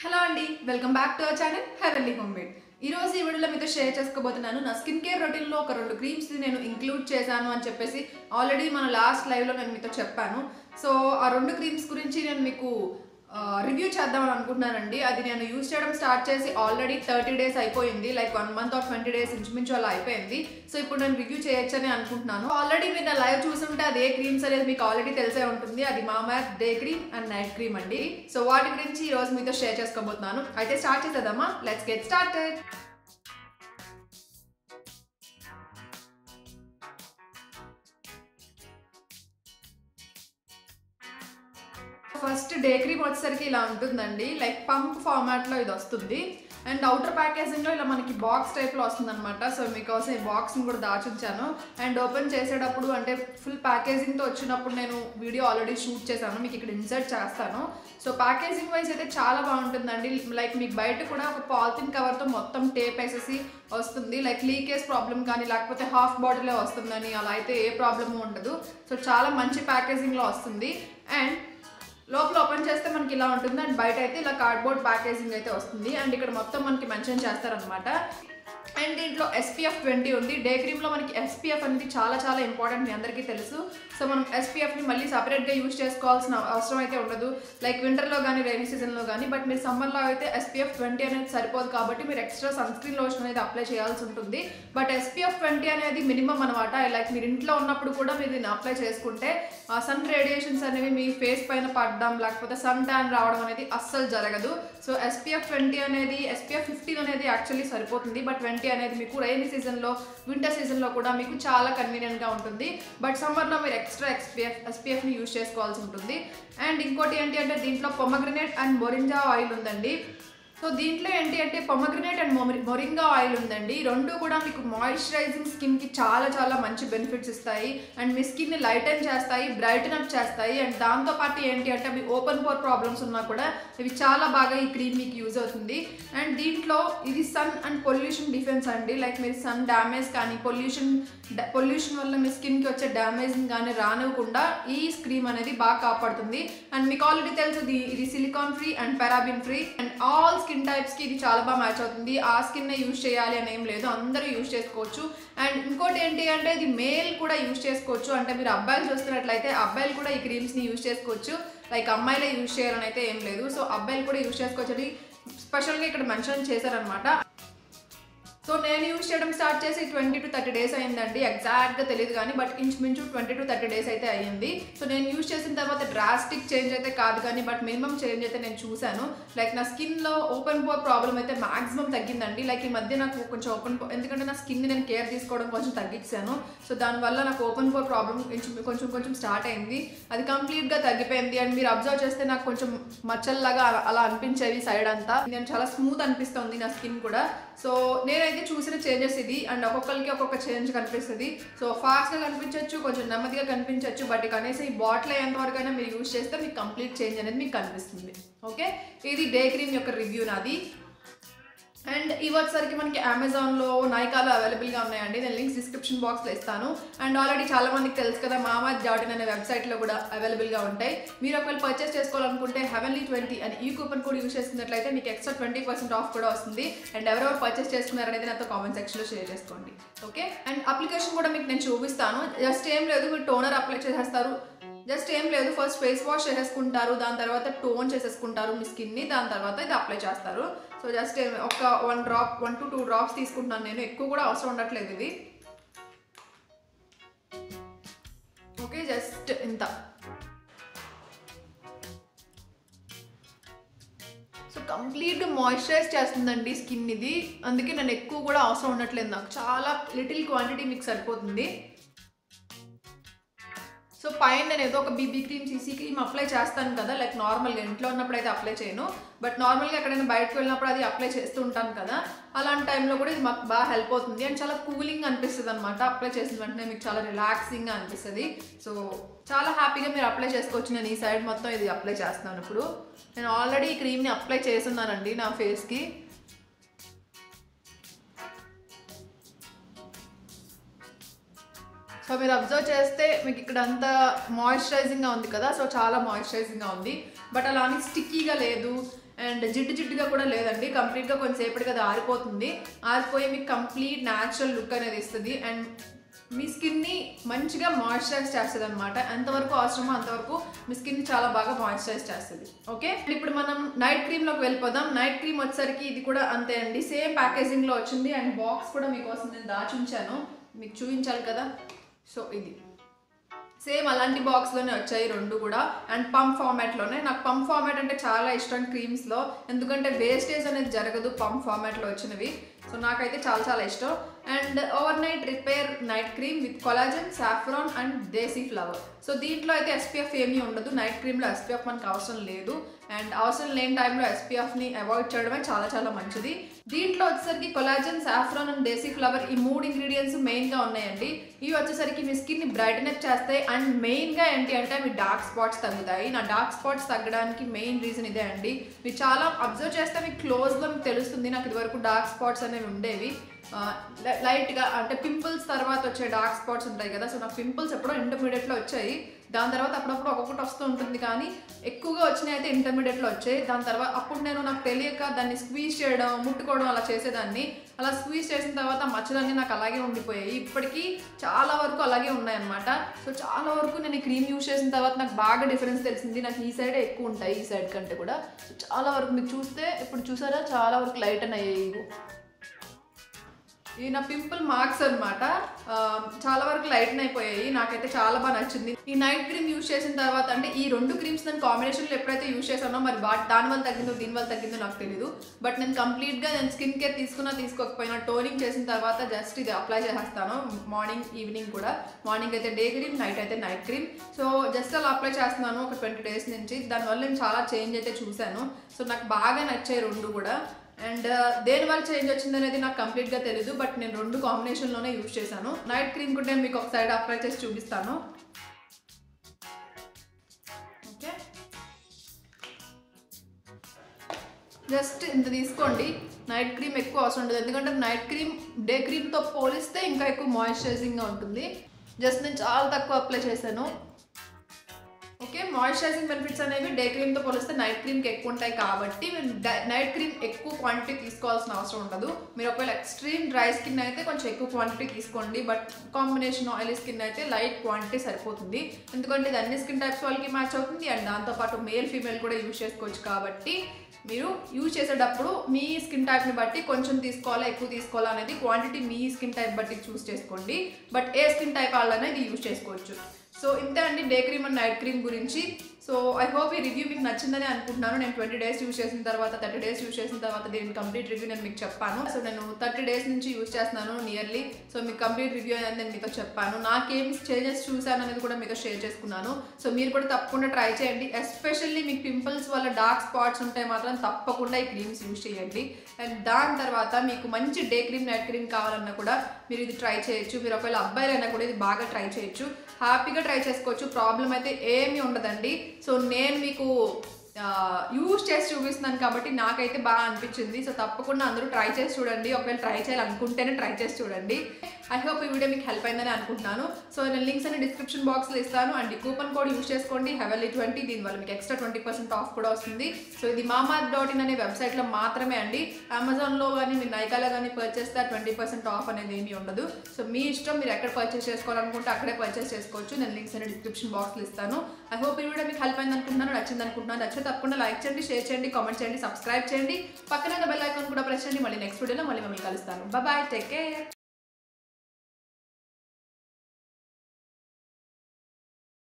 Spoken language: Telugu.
హలో అండి, welcome back to our channel heavenly homemade. ఈ రోజు ఈ వీడియోలో మీతో షేర్ చేసుకోబోతున్నాను. నా స్కిన్ కేర్ రొటీన్లో ఒక 2 క్రీమ్స్ నేను ఇంక్లూడ్ చేశాను అని చెప్పేసి ఆల్రెడీ మన లాస్ట్ లైవ్లో నేను మీతో చెప్పాను. సో ఆ 2 క్రీమ్స్ గురించి నేను మీకు రివ్యూ చేద్దామని అనుకుంటున్నానండి. అది నేను యూజ్ చేయడం స్టార్ట్ చేసి ఆల్రెడీ 30 డేస్ అయిపోయింది. లైక్ 1 మంత్ ఆర్ 20 డేస్ ఇంచుమించు అలా అయిపోయింది. సో ఇప్పుడు నేను రివ్యూ చేయొచ్చని అనుకుంటున్నాను. ఆల్రెడీ మీరు నా లైవ్ చూసుంటే అది ఏ క్రీమ్స్ అనేది మీకు ఆల్రెడీ తెలిసే ఉంటుంది. అది Mamaearth day cream and night cream అండి. సో వాటి గురించి ఈ రోజు మీతో షేర్ చేసుకోబోతున్నాను. అయితే స్టార్ట్ చేసేద్దామా? Let's get started. First day cream వచ్చేసరికి ఇలా ఉంటుందండి. లైక్ పంప్ ఫార్మాట్లో ఇది వస్తుంది. అండ్ అవుటర్ ప్యాకేజింగ్లో ఇలా మనకి బాక్స్ టైప్లో వస్తుంది అనమాట. సో మీకోసం ఈ బాక్స్ని కూడా దాచుంచాను. అండ్ ఓపెన్ చేసేటప్పుడు అంటే ఫుల్ ప్యాకేజింగ్తో వచ్చినప్పుడు నేను వీడియో ఆల్రెడీ షూట్ చేశాను, మీకు ఇక్కడ ఇన్సర్ట్ చేస్తాను. సో ప్యాకేజింగ్ వైజ్ అయితే చాలా బాగుంటుందండి. లైక్ మీకు బయట కూడా ఒక పాలిథిన్ కవర్తో మొత్తం టేప్ వేసేసి వస్తుంది. లైక్ లీకేజ్ ప్రాబ్లం కానీ లేకపోతే హాఫ్ బాటిలే వస్తుందని అలా అయితే ఏ ప్రాబ్లము ఉండదు. సో చాలా మంచి ప్యాకేజింగ్లో వస్తుంది. అండ్ లోపల ఓపెన్ చేస్తే మనకి ఇలా ఉంటుంది. అండ్ బయట అయితే ఇలా కార్డ్బోర్డ్ ప్యాకేజింగ్ అయితే వస్తుంది. అండ్ ఇక్కడ మొత్తం మనకి మెన్షన్ చేస్తారనమాట. అండ్ దీంట్లో SPF 20 ఉంది. డే క్రీమ్లో మనకి SPF అనేది చాలా ఇంపార్టెంట్, మీ అందరికీ తెలుసు. సో మనం SPFని మళ్ళీ సపరేట్గా యూజ్ చేసుకోవాల్సిన అవసరం అయితే ఉండదు. లైక్ వింటర్లో కానీ రైనీ సీజన్లో కానీ. బట్ మీరు సమ్మర్లో అయితే SPF 20 అనేది సరిపోదు కాబట్టి మీరు ఎక్స్ట్రా సన్ స్క్రీన్ లోషన్ అనేది అప్లై చేయాల్సి ఉంటుంది. బట్ SPF 20 అనేది మినిమం అనమాట. లైక్ మీరు ఇంట్లో ఉన్నప్పుడు కూడా మీరు దీన్ని అప్లై చేసుకుంటే సన్ రేడియేషన్స్ అనేవి మీ ఫేస్ పైన పడడం లేకపోతే సన్ ట్యాన్ రావడం అనేది అస్సలు జరగదు. సో SPF 20 అనేది SPF 15 అనేది యాక్చువల్లీ సరిపోతుంది. బట్ 20 అనేది మీకు రైనీ సీజన్లో వింటర్ సీజన్లో కూడా మీకు చాలా కన్వీనియంట్గా ఉంటుంది. బట్ సమ్మర్లో మీరు ఎక్స్ట్రా SPFని యూజ్ చేసుకోవాల్సి ఉంటుంది. అండ్ ఇంకోటి ఏంటి అంటే దీంట్లో పొమగ్రనేట్ అండ్ మొరింజా ఆయిల్ ఉందండి. సో దీంట్లో ఏంటి అంటే పొమగ్రనేట్ అండ్ మొరింగా ఆయిల్ ఉందండి. రెండు కూడా మీకు మాయిశ్చరైజింగ్ స్కిన్కి చాలా మంచి బెనిఫిట్స్ ఇస్తాయి. అండ్ మీ స్కిన్ని లైటన్ చేస్తాయి, బ్రైటన్ అప్ చేస్తాయి. అండ్ దాంతోపాటు ఏంటి అంటే అవి ఓపెన్ పోర్ ప్రాబ్లమ్స్ ఉన్నా కూడా ఇవి చాలా బాగా ఈ క్రీమ్ మీకు యూజ్ అవుతుంది. అండ్ దీంట్లో ఇది సన్ అండ్ పొల్యూషన్ డిఫెన్స్ అండి. లైక్ మీరు సన్ డ్యామేజ్ కానీ పొల్యూషన్ వల్ల మీ స్కిన్కి వచ్చే డ్యామేజ్ కానీ రానివ్వకుండా ఈ క్రీమ్ అనేది బాగా కాపాడుతుంది. అండ్ మీకు ఆల్రెడీ తెలుసు ఇది silicone free and paraben free. And all skin టైప్స్కి ఇది చాలా బాగా మ్యాచ్ అవుతుంది. ఆ స్కిన్నే యూజ్ చేయాలి అని ఏం లేదు, అందరూ యూజ్ చేసుకోవచ్చు. అండ్ ఇంకోటి ఏంటి అంటే ఇది మేల్ కూడా యూజ్ చేసుకోవచ్చు. అంటే మీరు అబ్బాయిలు చూస్తున్నట్లయితే అబ్బాయిలు కూడా ఈ క్రీమ్స్ని యూజ్ చేసుకోవచ్చు. లైక్ అమ్మాయిలే యూజ్ చేయాలని అయితే ఏం లేదు. సో అబ్బాయిలు కూడా యూజ్ చేసుకోవచ్చు అని స్పెషల్గా ఇక్కడ మెన్షన్ చేశారనమాట. సో నేను యూజ్ చేయడం స్టార్ట్ చేసి 20 to 30 డేస్ అయిందండి. ఎగ్జాక్ట్గా తెలియదు కానీ బట్ ఇంచుమించు 20 to 30 డేస్ అయితే అయ్యింది. సో నేను యూజ్ చేసిన తర్వాత డ్రాస్టిక్ చేంజ్ అయితే కాదు కానీ బట్ మినిమం చేంజ్ అయితే నేను చూశాను. లైక్ నా స్కిన్లో ఓపెన్ పోర్ ప్రాబ్లం అయితే మాక్సిమం తగ్గిందండి. లైక్ ఈ మధ్య నాకు కొంచెం ఎందుకంటే నా స్కిన్ని నేను కేర్ తీసుకోవడం కొంచెం తగ్గించాను. సో దానివల్ల నాకు ఓపెన్ పోర్ ప్రాబ్లం కొంచెం స్టార్ట్ అయింది. అది కంప్లీట్గా తగ్గిపోయింది. అండ్ మీరు అబ్జర్వ్ చేస్తే నాకు కొంచెం మచ్చల్లాగా అలా అనిపించేవి సైడ్ అంతా. నేను చాలా స్మూత్ అనిపిస్తుంది నా స్కిన్ కూడా. సో నేనైతే చూసిన చేంజెస్ ఇది. అండ్ ఒక్కొక్కరికి ఒక్కొక్క చేంజ్ కనిపిస్తుంది. సో ఫాస్ట్గా కనిపించవచ్చు, కొంచెం నెమ్మదిగా కనిపించవచ్చు. బట్ కనీసం ఈ బాటిల్ ఎంతవరకు అయినా మీరు యూజ్ చేస్తే మీకు కంప్లీట్ చేంజ్ అనేది మీకు కనిపిస్తుంది. ఓకే, ఇది డే క్రీమ్ యొక్క రివ్యూ నాది. అండ్ ఇవి వచ్చేసరికి మనకి అమెజాన్లో నైకాలో అవైలబుల్గా ఉన్నాయండి. నేను లింక్స్ డిస్క్రిప్షన్ బాక్స్లో ఇస్తాను. అండ్ ఆల్రెడీ చాలా మందికి తెలుసు కదా, మామాఎర్త్.in అనే వెబ్సైట్లో కూడా అవైలబుల్గా ఉంటాయి. మీరు ఒకవేళ పర్చేస్ చేసుకోవాలనుకుంటే heavenly20 అని ఈ కూపన్ కోడ్ యూజ్ చేసుకున్నట్లయితే మీకు ఎక్స్ట్రా 20% ఆఫ్ కూడా వస్తుంది. అండ్ ఎవరెవరు పర్చేస్ చేసుకున్నారనేది నాతో కామెంట్ సెక్షన్లో షేర్ చేసుకోండి. ఓకే, అండ్ అప్లికేషన్ కూడా మీకు నేను చూపిస్తాను. జస్ట్ ఏం లేదు, మీరు టోనర్ అప్లై చేసేస్తారు. జస్ట్ ఏం లేదు, ఫస్ట్ ఫేస్ వాష్ చేసేసుకుంటారు, దాని తర్వాత టోన్ చేసేసుకుంటారు మీ స్కిన్ని, దాని తర్వాత ఇది అప్లై చేస్తారు. సో జస్ట్ ఒక 1 to 2 డ్రాప్స్ తీసుకుంటున్నాను నేను, ఎక్కువ కూడా అవసరం ఉండట్లేదు ఇది. ఓకే, జస్ట్ ఇంత. సో కంప్లీట్గా మాయిశ్చరైజ్ చేస్తుందండి స్కిన్ ఇది. అందుకే నేను ఎక్కువ కూడా అవసరం ఉండట్లేదు, నాకు చాలా లిటిల్ క్వాంటిటీ మీకు సరిపోతుంది. సో పైన నేను ఏదో ఒక BB cream CC cream apply చేస్తాను కదా, లైక్ నార్మల్గా ఇంట్లో ఉన్నప్పుడు అయితే అప్లై చేయను. బట్ నార్మల్గా ఎక్కడైనా బయటకు వెళ్ళినప్పుడు అది అప్లై చేస్తూ ఉంటాను కదా, అలాంటి టైంలో కూడా ఇది మాకు బాగా హెల్ప్ అవుతుంది. అండ్ చాలా కూలింగ్ అనిపిస్తుంది అనమాట. అప్లై చేసిన వెంటనే మీకు చాలా రిలాక్సింగ్గా అనిపిస్తుంది. సో చాలా హ్యాపీగా మీరు అప్లై చేసుకోవచ్చు. నేను ఈ సైడ్ మొత్తం ఇది అప్లై చేస్తున్నాను. ఇప్పుడు నేను ఆల్రెడీ ఈ క్రీమ్ని అప్లై చేస్తున్నానండి నా ఫేస్కి. సో మీరు అబ్జర్వ్ చేస్తే మీకు ఇక్కడ అంతా మాయిశ్చరైజింగ్గా ఉంది కదా. సో చాలా మాయిశ్చరైజింగ్గా ఉంది. బట్ అలా అని స్టిక్కీగా లేదు. అండ్ జిడ్డుగా కూడా లేదండి. కంప్లీట్గా కొంచెంసేపటికి అది ఆరిపోతుంది. ఆరిపోయి మీకు కంప్లీట్ న్యాచురల్ లుక్ అనేది ఇస్తుంది. అండ్ మీ స్కిన్ని మంచిగా మాయిశ్చరైజ్ చేస్తుంది అనమాట. ఎంతవరకు అవసరమో అంతవరకు మీ స్కిన్ని చాలా బాగా మాయిశ్చరైజ్ చేస్తుంది. ఓకే, ఇప్పుడు మనం నైట్ క్రీమ్లోకి వెళ్ళిపోదాం. నైట్ క్రీమ్ వచ్చేసరికి ఇది కూడా అంతే అండి, సేమ్ ప్యాకేజింగ్లో వచ్చింది. అండ్ బాక్స్ కూడా మీకోసం నేను దాచి ఉంచాను, మీకు చూపించాలి కదా. సో ఇది సేమ్ అలాంటి బాక్స్లోనే వచ్చాయి రెండు కూడా. అండ్ పంప్ ఫార్మాట్లోనే. నాకు పంప్ ఫార్మాట్ అంటే చాలా ఇష్టం క్రీమ్స్లో, ఎందుకంటే వేస్టేజ్ అనేది జరగదు పంప్ ఫార్మాట్లో వచ్చినవి. సో నాకైతే చాలా ఇష్టం. And over night repair night cream with collagen, saffron and desi flower. So దీంట్లో అయితే SPF ఏమీ ఉండదు. నైట్ క్రీమ్లో SPF మనకు అవసరం లేదు. అండ్ అవసరం లేని టైంలో SPFని అవాయిడ్ చేయడమే చాలా మంచిది. దీంట్లో వచ్చేసరికి collagen, saffron and desi flower ఈ 3 ఇంగ్రీడియంట్స్ మెయిన్గా ఉన్నాయండి. ఇవి వచ్చేసరికి మీ స్కిన్ని బ్రైటన్ అప్ చేస్తాయి. అండ్ మెయిన్గా ఏంటి అంటే మీ డార్క్ స్పాట్స్ తగ్గుతాయి. నా డార్క్ స్పాట్స్ తగ్గడానికి మెయిన్ రీజన్ ఇదే అండి. మీరు చాలా అబ్జర్వ్ చేస్తే మీకు క్లోజ్లో మీకు తెలుస్తుంది. నాకు ఇదివరకు డార్క్ స్పాట్స్ అనేవి ఉండేవి, లైట్గా అంటే పింపుల్స్ తర్వాత వచ్చే డార్క్ స్పాట్స్ ఉంటాయి కదా. సో నాకు పింపుల్స్ ఎప్పుడో ఇంటర్మీడియట్లో వచ్చాయి. దాని తర్వాత అప్పుడప్పుడు ఒక్కొక్కటి వస్తూ ఉంటుంది, కానీ ఎక్కువగా వచ్చినాయి అయితే ఇంటర్మీడియట్లో వచ్చాయి. దాని తర్వాత అప్పుడు నాకు తెలియక దాన్ని స్క్వీజ్ చేయడం, ముట్టుకోవడం అలా చేసేదాన్ని. అలా స్క్వీజ్ చేసిన తర్వాత మచ్చలన్నీ నాకు అలాగే ఉండిపోయాయి. ఇప్పటికీ చాలా వరకు అలాగే ఉన్నాయన్నమాట. సో చాలా వరకు నేను ఈ క్రీమ్ యూజ్ చేసిన తర్వాత నాకు బాగా డిఫరెన్స్ తెలిసింది. నాకు ఈ సైడే ఎక్కువ ఉంటాయి, ఈ సైడ్ కంటే కూడా. చాలా వరకు మీకు చూస్తే ఇప్పుడు చూసారా, చాలా వరకు లైట్ అని అయ్యాయి. ఈ నా పింపుల్ మార్క్స్ అనమాట, చాలా వరకు లైట్న్ అయిపోయాయి. నాకైతే చాలా బాగా నచ్చింది. ఈ నైట్ క్రీమ్ యూజ్ చేసిన తర్వాత, అంటే ఈ 2 క్రీమ్స్ నేను కాంబినేషన్లో ఎప్పుడైతే యూజ్ చేశానో మరి దాని వల్ల తగ్గిందో దీని వల్ల తగ్గిందో నాకు తెలియదు. బట్ నేను కంప్లీట్గా స్కిన్ కేర్ తీసుకోకపోయినా టోనింగ్ చేసిన తర్వాత జస్ట్ ఇది అప్లై చేసేస్తాను. మార్నింగ్ ఈవినింగ్ కూడా. మార్నింగ్ అయితే డే క్రీమ్, నైట్ అయితే నైట్ క్రీమ్. సో జస్ట్ అలా అప్లై చేస్తున్నాను ఒక 20 డేస్ నుంచి. దానివల్ల నేను చాలా చేంజ్ అయితే చూశాను. సో నాకు బాగా నచ్చాయి 2 కూడా. అండ్ దేనివల్ల చేంజ్ వచ్చింది అనేది నాకు కంప్లీట్గా తెలీదు, బట్ నేను 2 కాంబినేషన్లోనే యూజ్ చేశాను. నైట్ క్రీమ్ కూడా నేను మీకు ఒక సైడ్ అప్లై చేసి చూపిస్తాను. ఓకే, జస్ట్ ఇంత తీసుకోండి. నైట్ క్రీమ్ ఎక్కువ అవసరం ఉండదు, ఎందుకంటే నైట్ క్రీమ్ డే క్రీమ్తో పోలిస్తే ఇంకా ఎక్కువ మాయిశ్చరైజింగ్గా ఉంటుంది. జస్ట్ నేను చాలా తక్కువ అప్లై చేశాను. ఓకే, మాయిశ్చరైజింగ్ బెనిఫిట్స్ అనేవి డే క్రీమ్తో పోలిస్తే నైట్ క్రీమ్కి ఎక్కువ ఉంటాయి కాబట్టి నైట్ క్రీమ్ ఎక్కువ క్వాంటిటీ తీసుకోవాల్సిన అవసరం ఉండదు. మీరు ఒకవేళ ఎక్స్ట్రీమ్ డ్రై స్కిన్ అయితే కొంచెం ఎక్కువ క్వాంటిటీ తీసుకోండి, బట్ కాంబినేషన్ ఆయిలీ స్కిన్ అయితే లైట్ క్వాంటిటీ సరిపోతుంది. ఎందుకంటే ఇది అన్ని స్కిన్ టైప్స్ వాళ్ళకి మ్యాచ్ అవుతుంది. అండ్ దాంతోపాటు మేల్ ఫీమేల్ కూడా యూజ్ చేసుకోవచ్చు. కాబట్టి మీరు యూజ్ చేసేటప్పుడు మీ స్కిన్ టైప్ని బట్టి కొంచెం తీసుకోవాలా ఎక్కువ తీసుకోవాలా అనేది క్వాంటిటీ మీ స్కిన్ టైప్ బట్టి చూస్ చేసుకోండి. బట్ ఏ స్కిన్ టైప్ వాళ్ళనే ఇది యూజ్ చేసుకోవచ్చు. సో ఇంతే అండి day cream and night cream గురించి. సో ఐ హోప్ ఈ రివ్యూ మీకు నచ్చిందని అనుకుంటున్నాను. నేను 20 డేస్ యూజ్ చేసిన తర్వాత, 30 డేస్ యూజ్ చేసిన తర్వాత దీని కంప్లీట్ రివ్యూ నేను మీకు చెప్పాను. సో నేను 30 డేస్ నుంచి యూజ్ చేస్తున్నాను నియర్లీ. సో మీకు కంప్లీట్ రివ్యూ అనేది నేను మీతో చెప్పాను. నాకేం చేంజెస్ చూశాను అనేది కూడా మీతో షేర్ చేసుకున్నాను. సో మీరు కూడా తప్పకుండా ట్రై చేయండి. ఎస్పెషల్లీ మీకు పింపుల్స్ వల్ల డార్క్ స్పాట్స్ ఉంటే మాత్రం తప్పకుండా ఈ క్రీమ్స్ యూజ్ చేయండి. అండ్ దాని తర్వాత మీకు మంచి డే క్రీమ్ నైట్ క్రీమ్ కావాలన్నా కూడా మీరు ఇది ట్రై చేయొచ్చు. మీరు ఒకవేళ అబ్బాయిలైనా కూడా ఇది బాగా ట్రై చేయొచ్చు, హ్యాపీగా ట్రై చేసుకోవచ్చు. ప్రాబ్లం అయితే ఏమీ ఉండదండి. సో నేను మీకు యూజ్ చేసి చూపిస్తున్నాను కాబట్టి నాకైతే బాగా అనిపించింది. సో తప్పకుండా అందరూ ట్రై చేసి చూడండి. ఒకవేళ ట్రై చేయాలనుకుంటేనే ట్రై చేసి చూడండి. ఐ హోప్ ఈ వీడియో మీకు హెల్ప్ అయిందని అనుకుంటున్నాను. సో నేను లింక్స్ అన్ని డిస్క్రిప్షన్ బాక్స్లో ఇస్తాను. అండ్ ఈ కూపన్ కోడ్ యూజ్ చేసుకోండి, heavenly20. దీనివల్ల మీకు ఎక్స్ట్రా 20% ఆఫ్ కూడా వస్తుంది. సో ఇది mamaearth.in అనే వెబ్సైట్లో మాత్రమే అండి. అమెజాన్లో కానీ మీరు నైకాలో కానీ పర్చేస్ చేస్తే 20% ఆఫ్ అనేది ఏమీ ఉండదు. సో మీ ఇష్టం, మీరు ఎక్కడ పర్చేస్ చేసుకోవాలనుకుంటే అక్కడే పర్చేస్ చేసుకోవచ్చు. నేను లింక్స్ అన్ని డిస్క్రిప్షన్ బాక్స్లో ఇస్తాను. ఐ హోప్ ఈ వీడియో మీకు హెల్ప్ అయింది అనుకుంటున్నాను, నచ్చింది అనుకుంటున్నాను. నచ్చితే తప్పకుండా లైక్ చేయండి, షేర్ చేయండి, కామెంట్ చేయండి, సబ్స్క్రైబ్ చేయండి. పక్కన బెల్ ఐకాన్ కూడా ప్రెస్ చేయండి. మళ్ళీ నెక్స్ట్ వీడియోలో మళ్ళీ మిమ్మల్ని కలుస్తాను. Bye, take care.